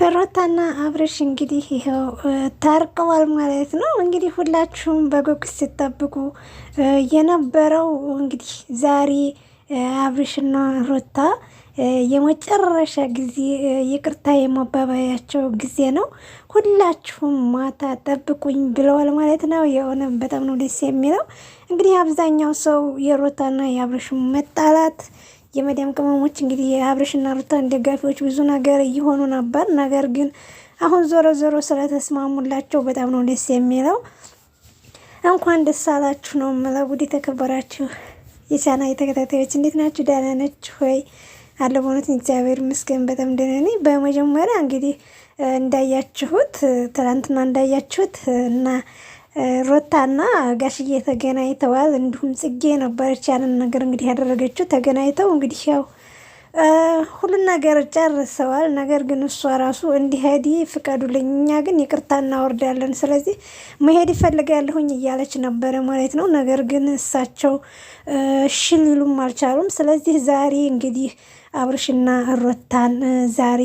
ሩታና አብርሽ እንግዲህ ይኸው ታርቀዋል ማለት ነው። እንግዲህ ሁላችሁም በጉጉት ሲጠብቁ የነበረው እንግዲህ ዛሬ አብርሽና ሩታ የመጨረሻ ጊዜ ይቅርታ የማባባያቸው ጊዜ ነው። ሁላችሁም ማታ ጠብቁኝ ብለዋል ማለት ነው። የሆነ በጣም ነው ደስ የሚለው። እንግዲህ አብዛኛው ሰው የሩታና የአብርሽ መጣላት የመዲያም ቅመሞች እንግዲህ የአብርሽና ሩታን ደጋፊዎች ብዙ ነገር እየሆኑ ነበር። ነገር ግን አሁን ዞሮ ዞሮ ስለተስማሙላቸው በጣም ነው ደስ የሚለው። እንኳን ደስ አላችሁ ነው የምለው። ውድ የተከበራችሁ የቻና የተከታታዮች እንዴት ናችሁ? ደህና ናችሁ ሆይ? አለ በእውነት እግዚአብሔር ይመስገን በጣም ደህና ነኝ። በመጀመሪያ እንግዲህ እንዳያችሁት ትናንትና እንዳያችሁት እና ሩታና ጋሽዬ ተገናኝተዋል። እንዲሁም ጽጌ ነበረች ያንን ነገር እንግዲህ ያደረገችው። ተገናኝተው እንግዲህ ያው ሁሉን ነገር ጨርሰዋል። ነገር ግን እሷ ራሱ እንዲሄድ ፍቀዱልኝ፣ እኛ ግን ይቅርታ እናወርዳለን፣ ስለዚህ መሄድ ይፈልጋለሁኝ እያለች ነበረ ማለት ነው። ነገር ግን እሳቸው እሺ ሊሉም አልቻሉም። ስለዚህ ዛሬ እንግዲህ አብርሽና ሩታን ዛሬ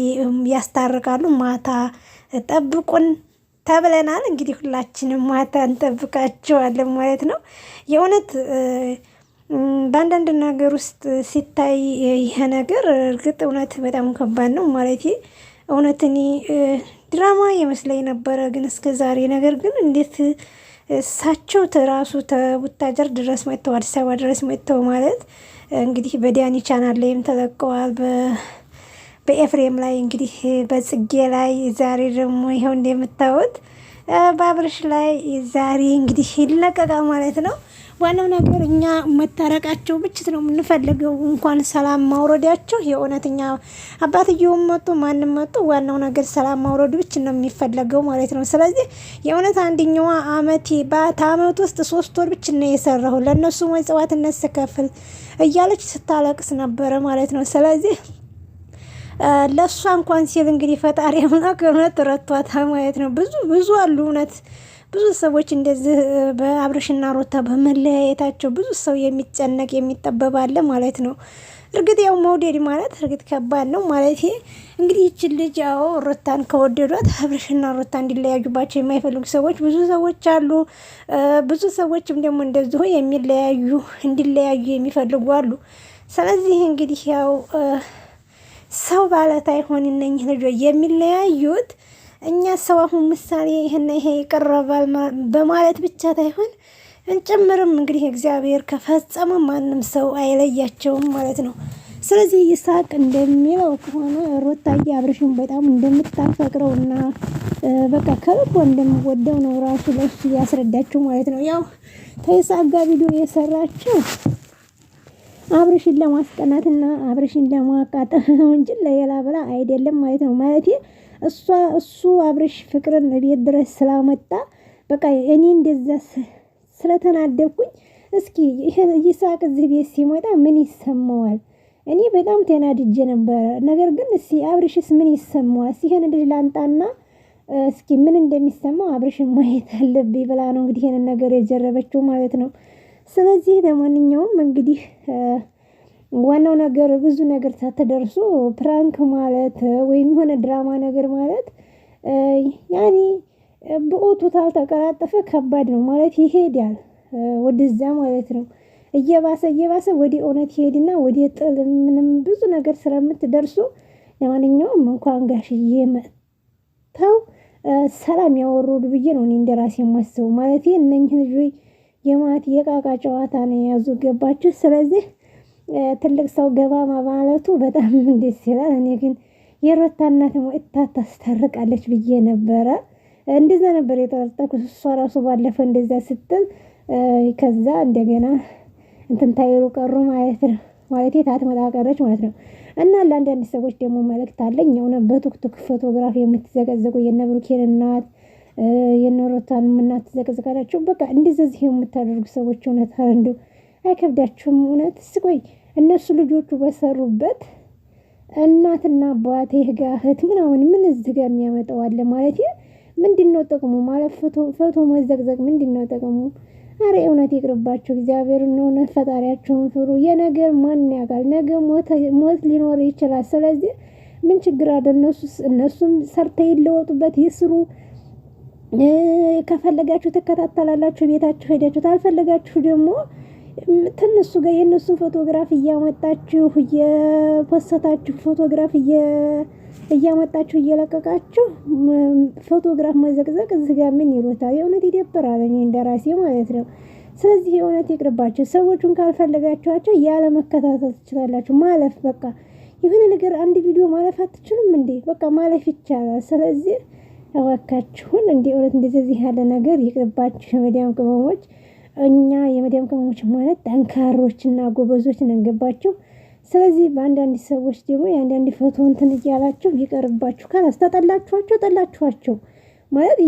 ያስታርቃሉ። ማታ ጠብቁን ተብለናል። እንግዲህ ሁላችንም ማታ እንጠብቃቸዋለን ማለት ነው። የእውነት በአንዳንድ ነገር ውስጥ ሲታይ ይሄ ነገር እርግጥ እውነት በጣም ከባድ ነው ማለት እውነት እኔ ድራማ የመስለኝ ነበረ ግን እስከ ዛሬ። ነገር ግን እንዴት እሳቸው ተራሱ ተቡታጀር ድረስ መጥተው አዲስ አበባ ድረስ መጥተው ማለት እንግዲህ በዲያኒ ቻናል ላይም ተለቀዋል፣ በኤፍሬም ላይ እንግዲህ በጽጌ ላይ ዛሬ ደግሞ ይኸው እንደምታዩት በአብርሽ ላይ ዛሬ እንግዲህ ይለቀቃል ማለት ነው። ዋናው ነገር እኛ መታረቃቸው ብቻ ነው የምንፈልገው፣ እንኳን ሰላም ማውረዳቸው። የእውነተኛ አባትየውም መጡ ማንም መጡ፣ ዋናው ነገር ሰላም ማውረዱ ብቻ ነው የሚፈለገው ማለት ነው። ስለዚህ የእውነት አንደኛዋ በአመት ውስጥ 3 ወር ብቻ ነው የሰራሁ ለእነሱ መጽዋዕትነት ስከፍል እያለች ስታለቅስ ነበረ ማለት ነው። ስለዚህ ለእሷ እንኳን ሲል እንግዲህ ፈጣሪ አምላክ እውነት ረቷታል ማለት ነው። ብዙ አሉ እውነት ብዙ ሰዎች እንደዚህ በአብርሽና ሩታ በመለያየታቸው ብዙ ሰው የሚጨነቅ የሚጠበብ አለ ማለት ነው። እርግጥ ያው መውደድ ማለት እርግጥ ከባድ ነው ማለት እንግዲህ ይችን ልጅ ያው ሩታን ከወደዷት አብርሽና ሩታ እንዲለያዩባቸው የማይፈልጉ ሰዎች ብዙ ሰዎች አሉ። ብዙ ሰዎችም ደግሞ እንደዚሁ እንዲለያዩ የሚፈልጉ አሉ። ስለዚህ እንግዲህ ያው ሰው ባለት አይሆን እነኝህ ልጆች የሚለያዩት እኛ ሰው አሁን ምሳሌ ይሄ ይቀርባል በማለት ብቻ ታይሆን እንጨምርም እንግዲህ እግዚአብሔር ከፈጸመ ማንም ሰው አይለያቸውም ማለት ነው። ስለዚህ ይስሐቅ እንደሚለው ከሆነ ሩታዬ አብርሽን በጣም እንደምታፈቅረው እና በቃ ከልቧ እንደምወደው ነው ራሱ ለሱ ያስረዳችው ማለት ነው። ያው ከይስሐቅ ጋር ቪዲዮ የሰራችው አብርሽን ለማስቀናትና አብርሽን ለማቃጠል ነው እንጂ ለሌላ ብላ አይደለም ማለት ነው። ማለት እሱ አብርሽ ፍቅርን ቤት ድረስ ስላመጣ በቃ እኔ እንደዛ ስለተናደብኩኝ እስኪ ይስሐቅ እዚህ ቤት ሲመጣ ምን ይሰማዋል? እኔ በጣም ተናድጄ ነበረ። ነገር ግን እስኪ አብርሽስ ምን ይሰማዋል? ይሄን ልጅ ላንጣና እስኪ ምን እንደሚሰማው አብርሽን ማየት አለብኝ ብላ ነው እንግዲህ ይሄን ነገር የጀረበችው ማለት ነው። ስለዚህ ለማንኛውም እንግዲህ ዋናው ነገር ብዙ ነገር ሳትደርሱ ፕራንክ ማለት ወይም የሆነ ድራማ ነገር ማለት ያኔ በኦቱ ታልተቀላጠፈ ከባድ ነው ማለት ይሄዳል ወደዛ ማለት ነው። እየባሰ ወደ እውነት ይሄድና ወደ ጥል ምንም ብዙ ነገር ስለምትደርሱ ለማንኛውም እንኳን ጋሽዬ መጥተው ሰላም ያወሩድ ብዬ ነው እኔ እንደራሴ የማስበው ማለት እነኝህ ልጆች የማት የቃቃ ጨዋታ ነው የያዙ ገባችሁ። ስለዚህ ትልቅ ሰው ገባ ማለቱ በጣም ደስ ይላል። እኔ ግን የሩታ እናት ታስታርቃለች ብዬ ነበረ። እንደዛ ነበር የጠረጠርኩት። እሷ ራሱ ባለፈ እንደዛ ስትል ከዛ እንደገና እንትን ታይሩ ቀሩ ማለት ነው። ማለት ታትመጣ ቀረች ማለት ነው። እና ለአንዳንድ ሰዎች ደግሞ መልእክት አለኝ። የሆነ በቲክቶክ ፎቶግራፍ የምትዘቀዘቁ የነብሩኬን እናት የነሩታን እናት ተዘቀዘቃላችሁ። በቃ እንደዚህ የምታደርጉ ሰዎች እውነት እንደው አይከብዳችሁም? እውነት እስቆይ እነሱ ልጆቹ በሰሩበት እናትና አባቴ ጋር እህት ምናምን ምን እዚህ ጋር የሚያመጣው አለ ማለት ምንድነው ጥቅሙ? ማለት ፎቶ መዘቅዘቅ ምንድነው ጥቅሙ? አረ እውነት ይቅርባችሁ። እግዚአብሔርን እውነት ፈጣሪያችሁን ፍሩ። የነገር ማን ያውቃል? ነገ ሞት ሊኖር ይችላል። ስለዚህ ምን ችግር አለ? እነሱም ሰርተው ይለወጡበት ይስሩ። ከፈለጋችሁ ትከታተላላችሁ ቤታችሁ ሄዳችሁ፣ ታልፈለጋችሁ ደግሞ ትንሱ ጋር የእነሱን ፎቶግራፍ እያመጣችሁ እየፖሰታችሁ ፎቶግራፍ እያመጣችሁ እየለቀቃችሁ ፎቶግራፍ መዘቅዘቅ እዚህ ጋር ምን ይሉታል? የእውነት ይደብራል። እኔ እንደራሴ ማለት ነው። ስለዚህ የእውነት ይቅርባችሁ። ሰዎቹን ካልፈለጋችኋቸው ያለ መከታተል ትችላላችሁ። ማለፍ በቃ የሆነ ነገር አንድ ቪዲዮ ማለፍ አትችሉም እንዴ? በቃ ማለፍ ይቻላል። ስለዚህ እባካችሁን እውነት እንደዚህ ያለ ነገር ይቅርባችሁ። የመዲያም ቅመሞች እኛ የመዲያም ቅመሞች ማለት ጠንካሮችና ጎበዞች ነንገባችሁ። ስለዚህ በአንዳንድ ሰዎች ደግሞ የአንዳንድ ፎቶ እንትን እያላችሁ ይቀርባችሁ። ካላስ ጠላችኋቸው ማለት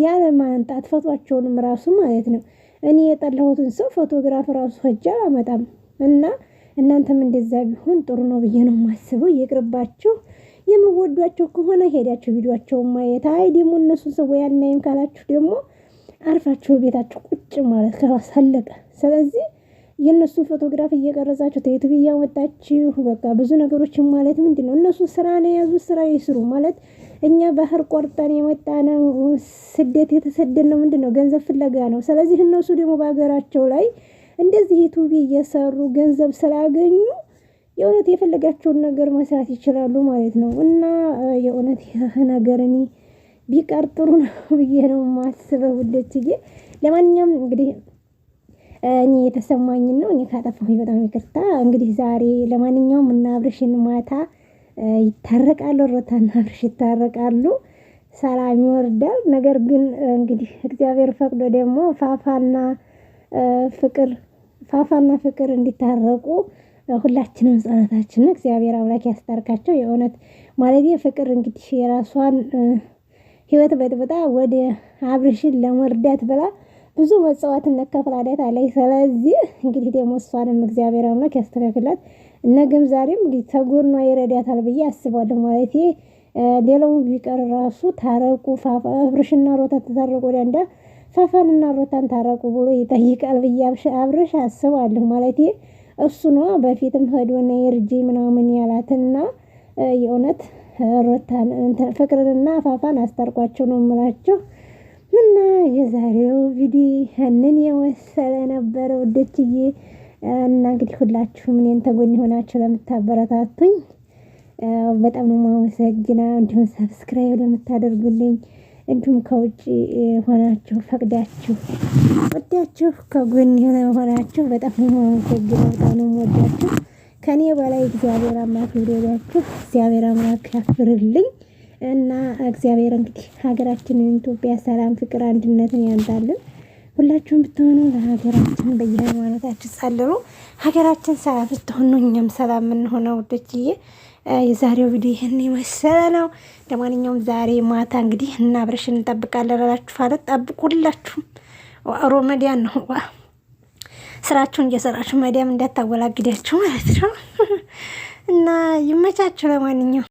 ያለ ማንጣት ፎቶአቸውንም ራሱ ማለት ነው። እኔ የጠላሁትን ሰው ፎቶግራፍ ራሱ ሄጄ አላመጣም እና እናንተም እንደዛ ቢሆን ጥሩ ነው ብዬ ነው የማስበው። ይቅርባችሁ። የምወዷቸው ከሆነ ሄዳችሁ ቪዲዮአቸውን ማየት። አይ ደግሞ እነሱን ሰው ያናይም ካላችሁ ደግሞ አርፋችሁ ቤታችሁ ቁጭ ማለት ከራስ አለቀ። ስለዚህ የእነሱን ፎቶግራፍ እየቀረጻችሁ ከዩቲዩብ እያወጣችሁ በቃ ብዙ ነገሮችን ማለት ምንድነው እነሱ ስራ ነው የያዙት፣ ስራ ይስሩ ማለት እኛ ባህር ቆርጠን የመጣነው ስደት የተሰደድነው ምንድነው ገንዘብ ፍለጋ ነው። ስለዚህ እነሱ ደግሞ በሀገራቸው ላይ እንደዚህ ዩቲዩብ እየሰሩ ገንዘብ ስላገኙ የእውነት የፈለጋቸውን ነገር መስራት ይችላሉ ማለት ነው። እና የእውነት ይህ ነገር እኔ ቢቀር ጥሩ ነው ብዬ ነው የማስበው ውዶችዬ። ለማንኛውም እንግዲህ እኔ የተሰማኝን ነው። እኔ ካጠፋሁኝ በጣም ይቅርታ። እንግዲህ ዛሬ ለማንኛውም እና አብርሽን ማታ ይታረቃሉ፣ ሩታና አብርሽ ይታረቃሉ፣ ሰላም ይወርዳል። ነገር ግን እንግዲህ እግዚአብሔር ፈቅዶ ደግሞ ፋፋና ፍቅር እንዲታረቁ ሁላችንም ጸሎታችን እግዚአብሔር አምላክ ያስታርቃቸው። የእውነት ማለት ፍቅር እንግዲህ የራሷን ህይወት በጥብጣ ወደ አብርሽን ለመርዳት ብላ ብዙ መጽዋዕትነት ከፍላለች። ስለዚህ እንግዲህ ደግሞ እሷንም እግዚአብሔር አምላክ ያስተካክላት። ነገም ዛሬም እንግዲህ ተጎኗ ይረዳታል ብዬ አስባለሁ። ማለት ሌላው ቢቀር ራሱ ታረቁ፣ አብርሽና ሩታ ተታረቁ፣ ወዲያንዳ ፋፋንና ሩታን ታረቁ ብሎ ይጠይቃል ብዬ አብርሽ አስባለሁ። ማለት እሱ ነው በፊትም ሄዶና ይርጂ ምናምን ያላትና የእውነት ሩታን ፍቅርንና ፋፋን አስታርቋቸው ነው የምላቸው። እና የዛሬው ቪዲዮ ይህንን የመሰለ ነበረ ውዶችዬ። እና እንግዲህ ሁላችሁም እኔን ተጎን ሆናችሁ ለምታበረታቱኝ በጣም ነው የማመሰግነው። እንዲሁም ሰብስክራይብ ለምታደርጉልኝ፣ እንዲሁም ከውጭ ሆናችሁ ፈቅዳችሁ ወዳችሁ ከጎን ሆናችሁ በጣም ነው የማመሰግነው። በጣም ነው የምወዳችሁ። ከኔ በላይ እግዚአብሔር አምላክ ይወዳችሁ፣ እግዚአብሔር አምላክ ያክብርልኝ። እና እግዚአብሔር እንግዲህ ሀገራችንን ኢትዮጵያ ሰላም፣ ፍቅር፣ አንድነትን ያንጣልን። ሁላችሁም ብትሆኑ ለሀገራችን በየሃይማኖታችን ጸልዩ። ሀገራችን ሰላም ስትሆን ነው እኛም ሰላም የምንሆነው ውዶችዬ። የዛሬው ቪዲዮ ይህን የመሰለ ነው። ለማንኛውም ዛሬ ማታ እንግዲህ እና አብርሽን እንጠብቃለን እላችኋለሁ። ጠብቁ ሁላችሁም። ሮመዳን ነው ስራችሁን እየሰራችሁ መዲያም እንዳታወላግዳችሁ ማለት ነው። እና ይመቻችሁ ለማንኛውም